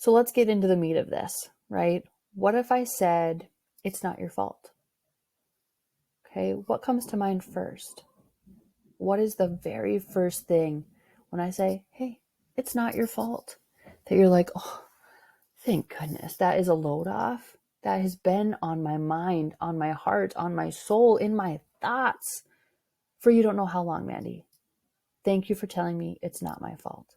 So let's get into the meat of this, right? What if I said, it's not your fault? Okay, what comes to mind first? What is the very first thing when I say, hey, it's not your fault? That you're like, oh, thank goodness, that is a load off. That has been on my mind, on my heart, on my soul, in my thoughts for you don't know how long, Mandy. Thank you for telling me it's not my fault.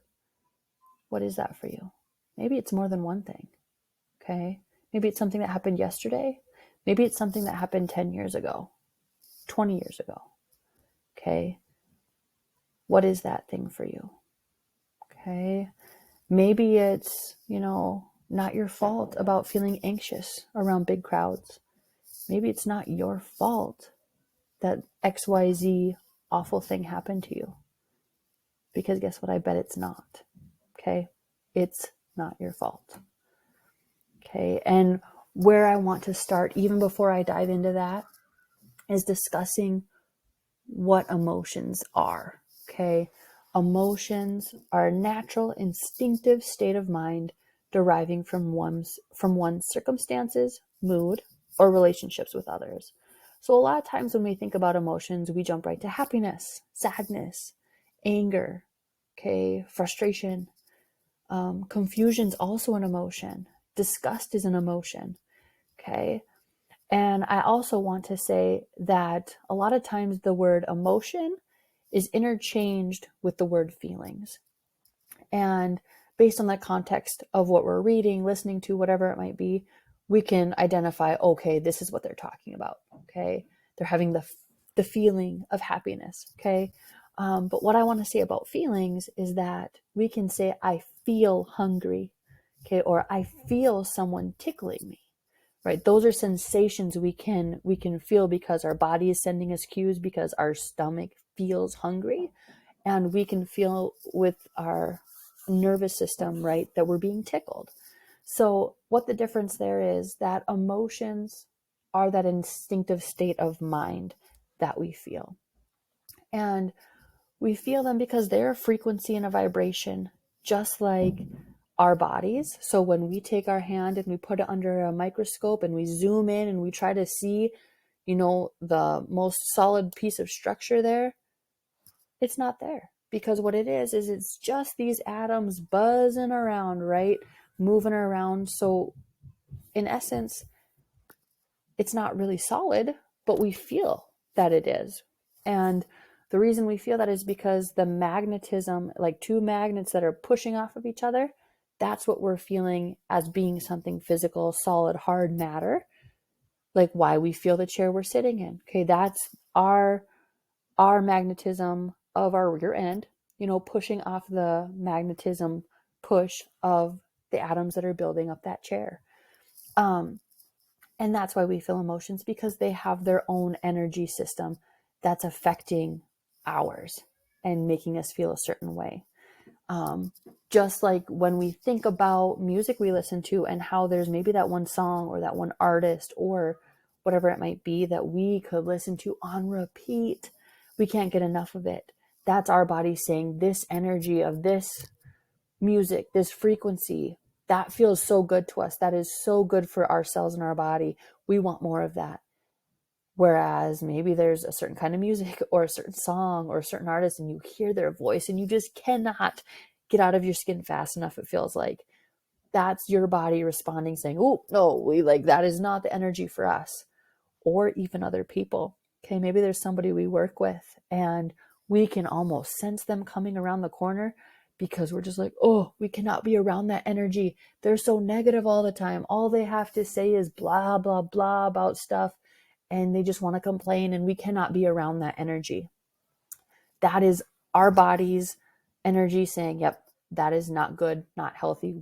What is that for you? Maybe it's more than one thing. Okay. Maybe it's something that happened yesterday. Maybe it's something that happened 10 years ago, 20 years ago. Okay. What is that thing for you? Okay. Maybe it's, not your fault about feeling anxious around big crowds. Maybe it's not your fault that XYZ awful thing happened to you. Because guess what? I bet it's not. Okay. It's not your fault. Okay. And where I want to start, even before I dive into that, is discussing what emotions are. Okay. Emotions are a natural, instinctive state of mind deriving from one's circumstances, mood, or relationships with others. So a lot of times when we think about emotions, we jump right to happiness, sadness, anger, okay, frustration. Confusion's also an emotion. Disgust is an emotion. Okay. And I also want to say that a lot of times the word emotion is interchanged with the word feelings. And based on the context of what we're reading, listening to, whatever it might be, we can identify, okay, this is what they're talking about. Okay. They're having the feeling of happiness. Okay. But what I want to say about feelings is that we can say, I feel hungry. Okay. Or I feel someone tickling me. Right. Those are sensations we can feel because our body is sending us cues, because our stomach feels hungry, and we can feel with our nervous system, right, that we're being tickled. So what the difference there is that emotions are that instinctive state of mind that we feel. And we feel them because they're a frequency and a vibration, just like our bodies. So when we take our hand and we put it under a microscope and we zoom in and we try to see, the most solid piece of structure there, it's not there. Because what it is it's just these atoms buzzing around, right? Moving around. So in essence, it's not really solid, but we feel that it is. And the reason we feel that is because the magnetism, like two magnets that are pushing off of each other, that's what we're feeling as being something physical, solid, hard matter. Like why we feel the chair we're sitting in. Okay, that's our magnetism of our rear end, pushing off the magnetism push of the atoms that are building up that chair. And that's why we feel emotions, because they have their own energy system that's affecting ours and making us feel a certain way. Just like when we think about music we listen to and how there's maybe that one song or that one artist or whatever it might be that we could listen to on repeat, we can't get enough of it. That's our body saying this energy of this music, this frequency, that feels so good to us. That is so good for our cells and our body. We want more of that. Whereas maybe there's a certain kind of music or a certain song or a certain artist and you hear their voice and you just cannot get out of your skin fast enough. It feels like that's your body responding saying, oh, no, that is not the energy for us, or even other people. Okay. Maybe there's somebody we work with and we can almost sense them coming around the corner because we're just like, oh, we cannot be around that energy. They're so negative all the time. All they have to say is blah, blah, blah about stuff. And they just want to complain, and we cannot be around that energy. That is our body's energy saying, yep, that is not good, not healthy.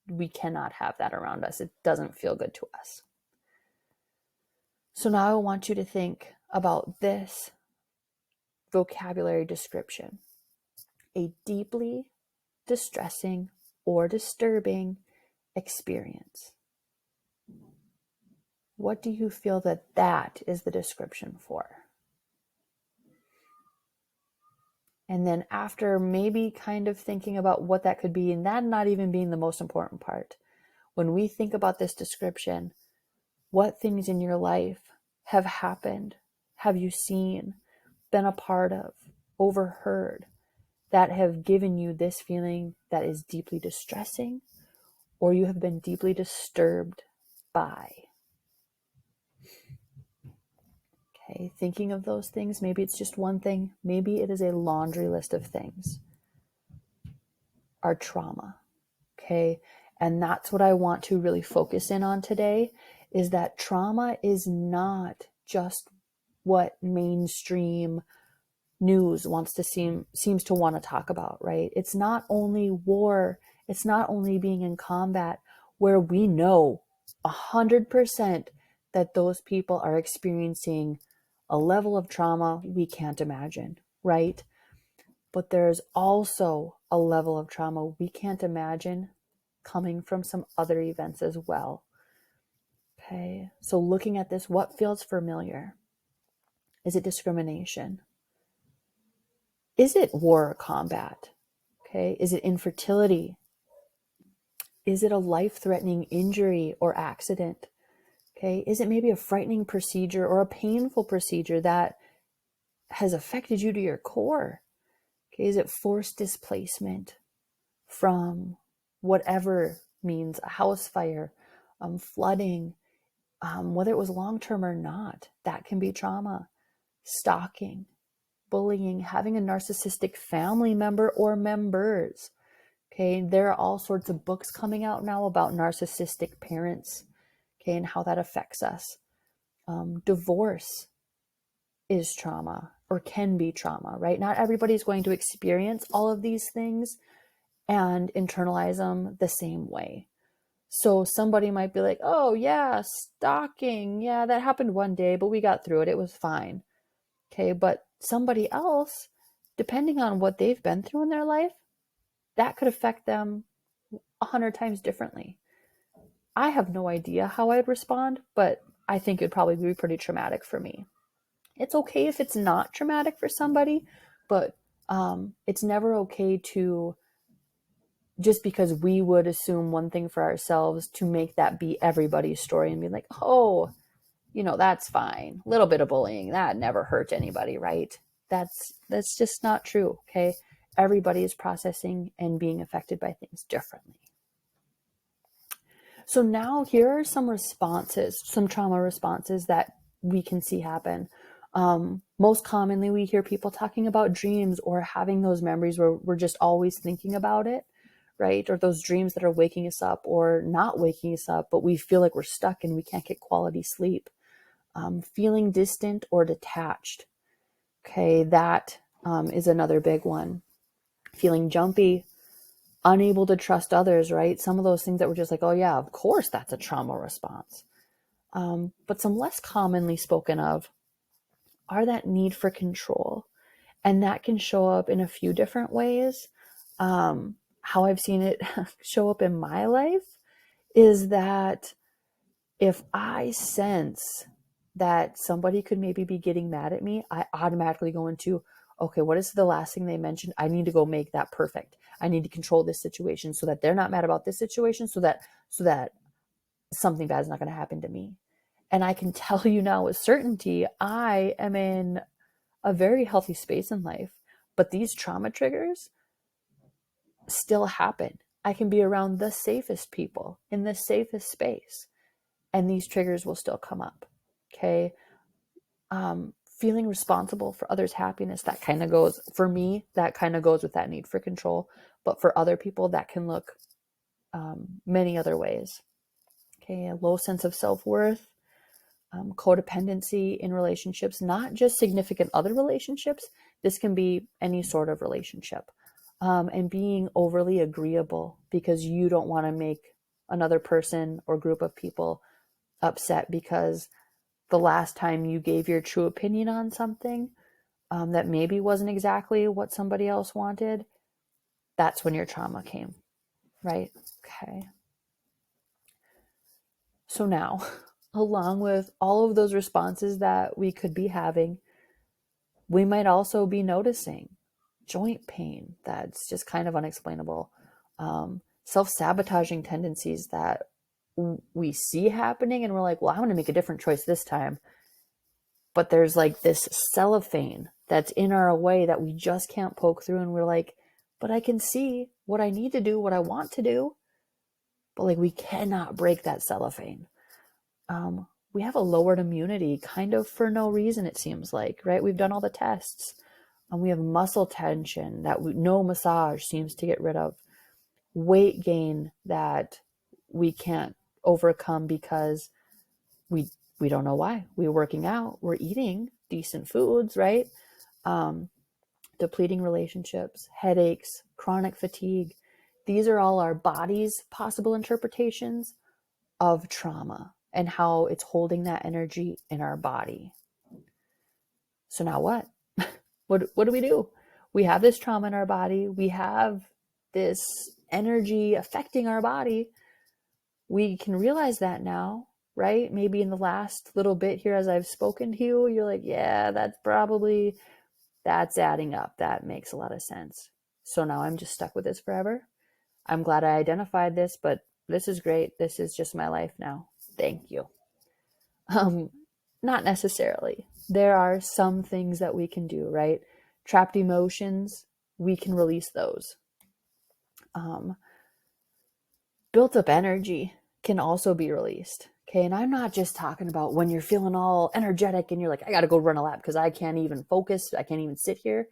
We cannot have that around us. It doesn't feel good to us. So now I want you to think about this vocabulary description: a deeply distressing or disturbing experience. What do you feel that is the description for? And then after maybe kind of thinking about what that could be, and that not even being the most important part, When we think about this description, what things in your life have happened, have you seen, been a part of, overheard, that have given you this feeling that is deeply distressing, or you have been deeply disturbed by? Okay, thinking of those things, maybe it's just one thing, maybe it is a laundry list of things. Our trauma, okay? And that's what I want to really focus in on today, is that trauma is not just what mainstream news seems to want to talk about, right? It's not only war, it's not only being in combat, where we know 100% that those people are experiencing a level of trauma we can't imagine, right? But there's also a level of trauma we can't imagine coming from some other events as well. Okay, so looking at this, what feels familiar? Is it discrimination? Is it war or combat? Okay, is it infertility? Is it a life-threatening injury or accident? Okay, is it maybe a frightening procedure or a painful procedure that has affected you to your core? Okay, is it forced displacement from whatever means, a house fire, flooding, whether it was long-term or not, that can be trauma. Stalking, bullying, having a narcissistic family member or members. Okay, there are all sorts of books coming out now about narcissistic parents, okay, and how that affects us. Divorce is trauma, or can be trauma, right? Not everybody's going to experience all of these things and internalize them the same way. So somebody might be like, oh yeah, stalking, yeah, that happened one day, but we got through it, it was fine. Okay, but somebody else, depending on what they've been through in their life, that could affect them 100 times differently. I have no idea how I'd respond, but I think it'd probably be pretty traumatic for me. It's okay if it's not traumatic for somebody, but it's never okay to, just because we would assume one thing for ourselves, to make that be everybody's story and be like, oh, that's fine. A little bit of bullying, that never hurt anybody, right? That's just not true, okay? Everybody is processing and being affected by things differently. So now here are some responses, some trauma responses that we can see happen. Most commonly, we hear people talking about dreams or having those memories where we're just always thinking about it, right? Or those dreams that are waking us up or not waking us up, but we feel like we're stuck and we can't get quality sleep. Feeling distant or detached. Okay, that is another big one. Feeling jumpy, unable to trust others, right? Some of those things that were just like, oh yeah, of course that's a trauma response. But some less commonly spoken of are that need for control. And that can show up in a few different ways. How I've seen it show up in my life is that if I sense that somebody could maybe be getting mad at me, I automatically go into, okay, what is the last thing they mentioned? I need to go make that perfect. I need to control this situation so that they're not mad about this situation, so that something bad is not going to happen to me. And I can tell you now with certainty, I am in a very healthy space in life, but these trauma triggers still happen. I can be around the safest people in the safest space, and these triggers will still come up. Okay. Feeling responsible for others' happiness, that kind of goes, for me, that kind of goes with that need for control. But for other people, that can look many other ways. Okay. A low sense of self-worth, codependency in relationships, not just significant other relationships. This can be any sort of relationship. And being overly agreeable because you don't want to make another person or group of people upset because the last time you gave your true opinion on something that maybe wasn't exactly what somebody else wanted, that's when your trauma came, right? Okay. So now, along with all of those responses that we could be having, we might also be noticing joint pain that's just kind of unexplainable, self-sabotaging tendencies that we see happening and we're like, well, I'm going to make a different choice this time. But there's like this cellophane that's in our way that we just can't poke through. And we're like, but I can see what I need to do, what I want to do. But like, we cannot break that cellophane. We have a lowered immunity kind of for no reason, it seems like, right? We've done all the tests. And we have muscle tension that no massage seems to get rid of. Weight gain that we can't overcome because we don't know why. We're working out, we're eating decent foods, right? Depleting relationships, headaches, chronic fatigue. These are all our body's possible interpretations of trauma and how it's holding that energy in our body. So now what? What do we do? We have this trauma in our body. We have this energy affecting our body. We can realize that now, right? Maybe in the last little bit here as I've spoken to you, you're like, yeah, that's adding up. That makes a lot of sense. So now I'm just stuck with this forever. I'm glad I identified this, but this is great. This is just my life now. Thank you. Not necessarily. There are some things that we can do, right? Trapped emotions, we can release those. Built up energy can also be released. Okay. And I'm not just talking about when you're feeling all energetic and you're like, I got to go run a lap because I can't even focus. I can't even sit here.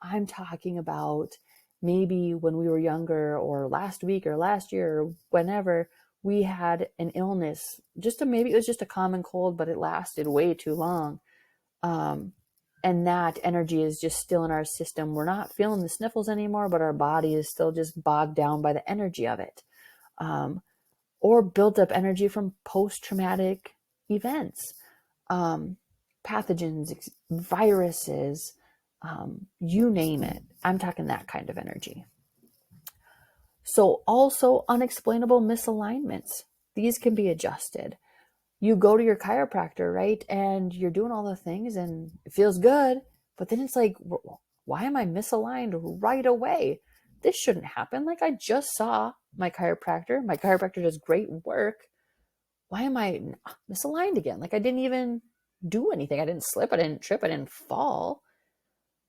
I'm talking about maybe when we were younger or last week or last year or whenever we had an illness, maybe it was just a common cold, but it lasted way too long. And that energy is just still in our system. We're not feeling the sniffles anymore, but our body is still just bogged down by the energy of it. Or built up energy from post-traumatic events, pathogens, viruses, you name it. I'm talking that kind of energy. So also unexplainable misalignments. These can be adjusted. You go to your chiropractor, right? And you're doing all the things and it feels good, but then it's like, why am I misaligned right away? This shouldn't happen. Like, I just saw my chiropractor. My chiropractor does great work. Why am I misaligned again? Like, I didn't even do anything. I didn't slip. I didn't trip. I didn't fall.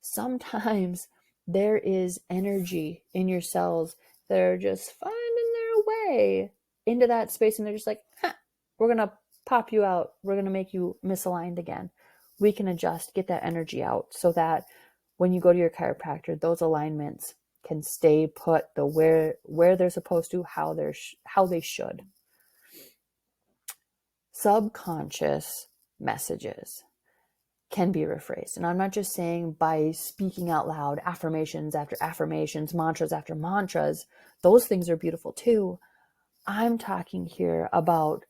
Sometimes there is energy in your cells that are just finding their way into that space. And they're just like, we're going to pop you out. We're going to make you misaligned again. We can adjust, get that energy out so that when you go to your chiropractor, those alignments can stay put where they're supposed to, how they should. Subconscious messages can be rephrased. And I'm not just saying by speaking out loud, affirmations after affirmations, mantras after mantras. Those things are beautiful too. I'm talking here about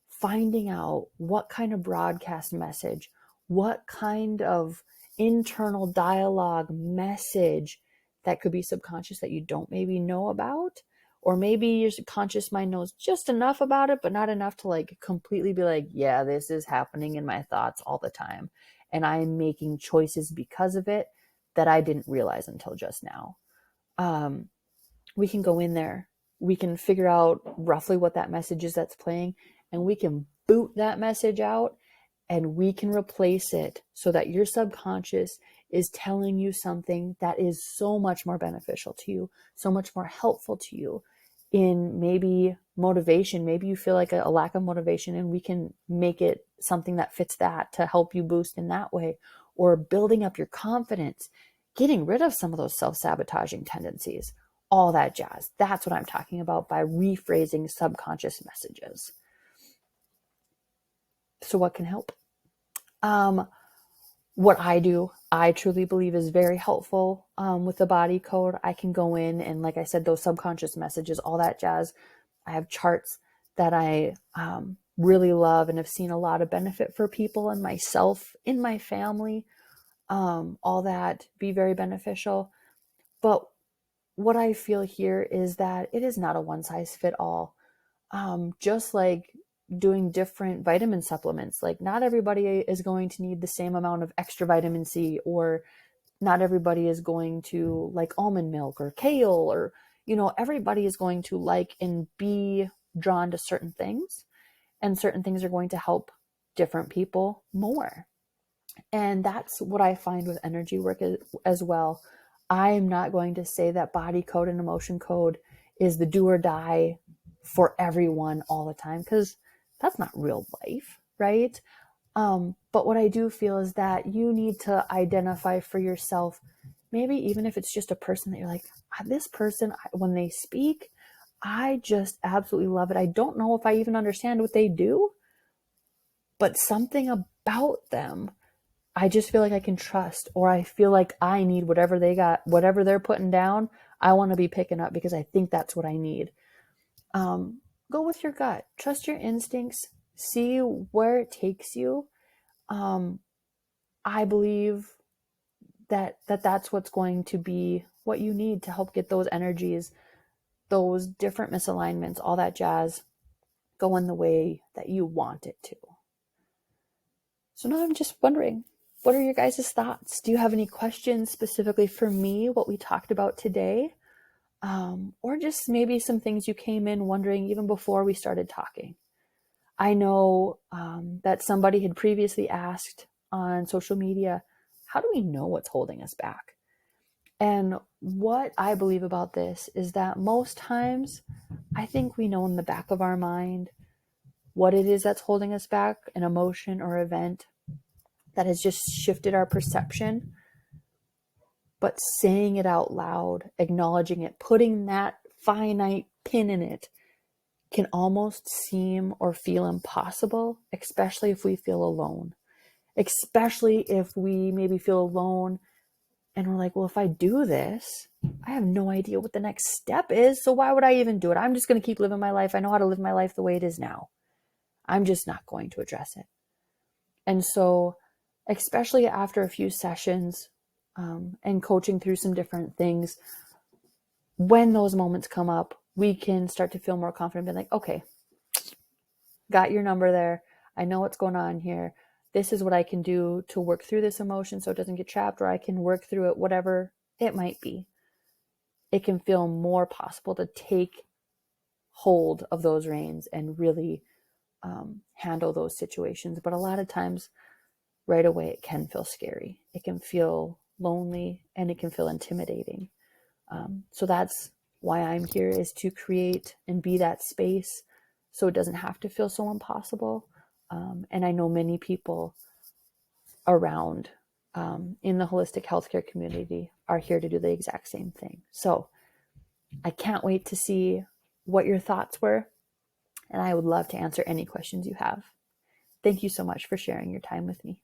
finding out what kind of broadcast message, what kind of internal dialogue message that could be subconscious that you don't maybe know about, or maybe your subconscious mind knows just enough about it, but not enough to like completely be like, yeah, this is happening in my thoughts all the time. And I'm making choices because of it that I didn't realize until just now. We can go in there. We can figure out roughly what that message is that's playing, and we can boot that message out, and we can replace it so that your subconscious is telling you something that is so much more beneficial to you, so much more helpful to you in maybe motivation. Maybe you feel like a lack of motivation, and we can make it something that fits that to help you boost in that way, or building up your confidence, getting rid of some of those self-sabotaging tendencies, all that jazz. That's what I'm talking about by rephrasing subconscious messages. So what can help? What I do, I truly believe is very helpful with the body code. I can go in and, like I said, those subconscious messages, all that jazz. I have charts that I really love and have seen a lot of benefit for people and myself, in my family, all that be very beneficial. But what I feel here is that it is not a one size fit all. Just like doing different vitamin supplements, like not everybody is going to need the same amount of extra vitamin C, or not everybody is going to like almond milk or kale, or, everybody is going to like and be drawn to certain things, and certain things are going to help different people more. And that's what I find with energy work as well. I'm not going to say that body code and emotion code is the do or die for everyone all the time, because that's not real life, right? But what I do feel is that you need to identify for yourself, maybe even if it's just a person that you're like, this person, when they speak, I just absolutely love it. I don't know if I even understand what they do, but something about them, I just feel like I can trust, or I feel like I need whatever they got, whatever they're putting down. I want to be picking up because I think that's what I need. Go with your gut, trust your instincts, see where it takes you. I believe that's what's going to be what you need to help get those energies, those different misalignments, all that jazz going the way that you want it to. So now I'm just wondering, what are your guys' thoughts? Do you have any questions specifically for me, what we talked about today? Or just maybe some things you came in wondering even before we started talking. I know that somebody had previously asked on social media, how do we know what's holding us back? And what I believe about this is that most times I think we know in the back of our mind what it is that's holding us back, an emotion or event that has just shifted our perception. But saying it out loud, acknowledging it, putting that finite pin in it can almost seem or feel impossible, especially if we feel alone. Especially if we maybe feel alone and we're like, well, if I do this, I have no idea what the next step is. So why would I even do it? I'm just going to keep living my life. I know how to live my life the way it is now. I'm just not going to address it. And so, especially after a few sessions and coaching through some different things, when those moments come up, we can start to feel more confident, being like, okay, got your number there. I know what's going on here. This is what I can do to work through this emotion so it doesn't get trapped, or I can work through it, whatever it might be. It can feel more possible to take hold of those reins and really handle those situations. But a lot of times, right away, it can feel scary. It can feel lonely, and it can feel intimidating. So that's why I'm here, is to create and be that space so it doesn't have to feel so impossible. And I know many people around in the holistic healthcare community are here to do the exact same thing. So I can't wait to see what your thoughts were, and I would love to answer any questions you have. Thank you so much for sharing your time with me.